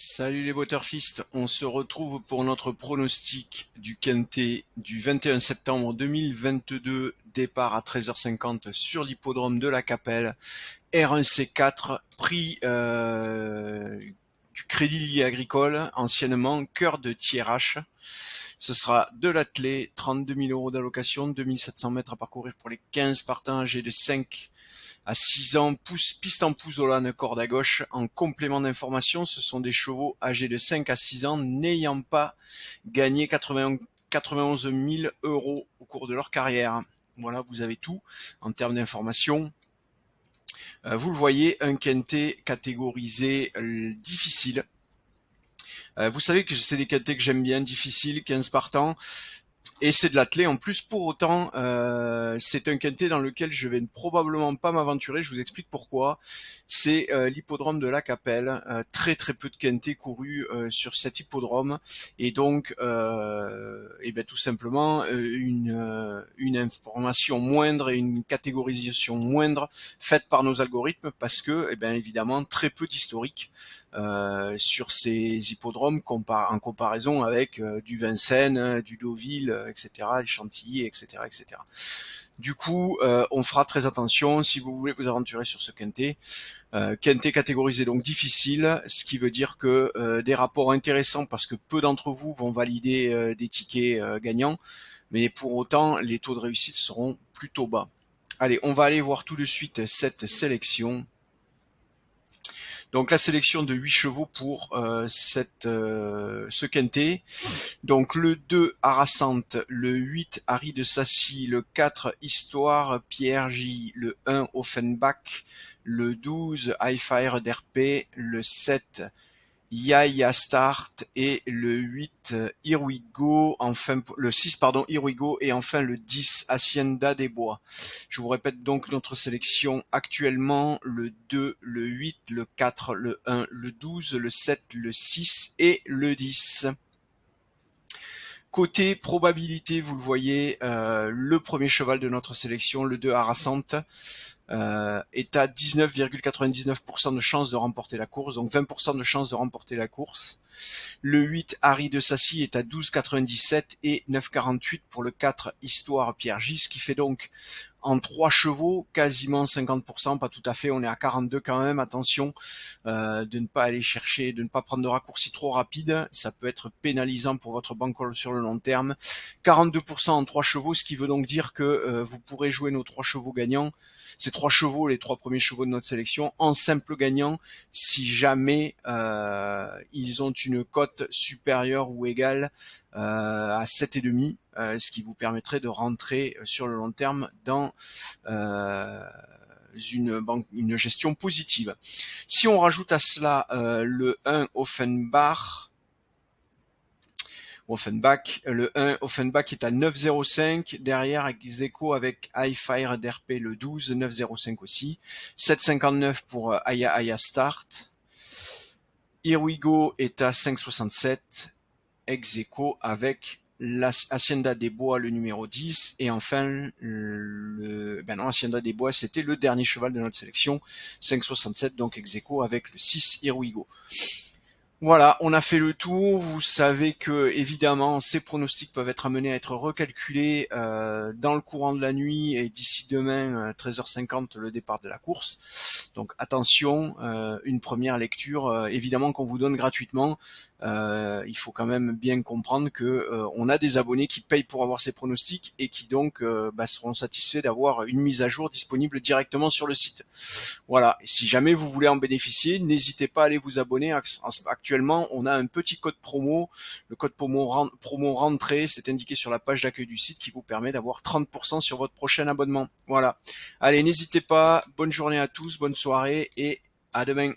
Salut les Waterfist, on se retrouve pour notre pronostic du Quintet du 21 septembre 2022, départ à 13h50 sur l'hippodrome de la Capelle, R1C4, prix du Crédit Agricole, anciennement Cœur de Thiérache. Ce sera de l'attelé, 32 000 euros d'allocation, 2700 mètres à parcourir pour les 15 partants âgés de 5 à 6 ans, piste en pouzzolane, corde à gauche. En complément d'information, ce sont des chevaux âgés de 5 à 6 ans n'ayant pas gagné 91 000 euros au cours de leur carrière. Voilà, vous avez tout en termes d'information. Vous le voyez, un quintet catégorisé difficile. Vous savez que c'est des quintets que j'aime bien, difficiles, 15 partants. Et c'est de l'attelé en plus. Pour autant, c'est un quintet dans lequel je vais probablement pas m'aventurer. Je vous explique pourquoi. C'est l'hippodrome de la Capelle. Très très peu de quintets courus sur cet hippodrome. Et donc, tout simplement, une information moindre et une catégorisation moindre faite par nos algorithmes parce que, évidemment, très peu d'historique sur ces hippodromes en comparaison avec du Vincennes, du Deauville, etc., les Chantilly, etc., etc. Du coup, on fera très attention si vous voulez vous aventurer sur ce quintet. Quintet catégorisé donc difficile, ce qui veut dire que des rapports intéressants parce que peu d'entre vous vont valider des tickets gagnants, mais pour autant les taux de réussite seront plutôt bas. Allez, on va aller voir tout de suite cette sélection. Donc la sélection de 8 chevaux pour ce quintet. Donc le 2 Arasante, le 8 Harry de Sassy, le 4 Histoire Pierre J, le 1 Offenbach, le 12 Highfire d'RP, le 7 Yaya Start et le 8 Here We Go, enfin le 6 pardon Here We Go et enfin le 10 Hacienda des Bois. Je vous répète donc notre sélection actuellement: le 2, le 8, le 4, le 1, le 12, le 7, le 6 et le 10. Côté probabilité, vous le voyez, le premier cheval de notre sélection, le 2 Arasante, est à 19,99% de chance de remporter la course, donc 20% de chance de remporter la course. Le 8 Harry de Sassy est à 12,97 et 9,48 pour le 4 Histoire Pierre J, ce qui fait donc en 3 chevaux quasiment 50%, pas tout à fait, on est à 42 quand même, attention de ne pas aller chercher, de ne pas prendre de raccourcis trop rapides, ça peut être pénalisant pour votre bankroll sur le long terme. 42% en 3 chevaux, ce qui veut donc dire que vous pourrez jouer nos 3 chevaux gagnants, ces 3 chevaux, les 3 premiers chevaux de notre sélection, en simple gagnant si jamais ils ont une cote supérieure ou égale à 7,5, ce qui vous permettrait de rentrer sur le long terme dans une gestion positive. Si on rajoute à cela le 1 Offenbach, le 1 Offenbach est à 9,05, derrière ex-aequo avec Highfire d'RP le 12, 9,05 aussi, 7,59 pour Aya Start, Here We Go est à 5,67, ex-aequo avec Hacienda des Bois le numéro 10, et enfin Hacienda des Bois c'était le dernier cheval de notre sélection, 5,67, donc ex-aequo avec le 6 Here We Go. Voilà, on a fait le tour. Vous savez que évidemment ces pronostics peuvent être amenés à être recalculés dans le courant de la nuit et d'ici demain 13h50 le départ de la course. Donc attention, une première lecture évidemment qu'on vous donne gratuitement. Il faut quand même bien comprendre que on a des abonnés qui payent pour avoir ces pronostics et qui donc seront satisfaits d'avoir une mise à jour disponible directement sur le site. Voilà, et si jamais vous voulez en bénéficier, n'hésitez pas à aller vous abonner. Actuellement, on a un petit code promo, le code promo rentrée, c'est indiqué sur la page d'accueil du site qui vous permet d'avoir 30% sur votre prochain abonnement. Voilà. Allez, n'hésitez pas, bonne journée à tous, bonne soirée et à demain.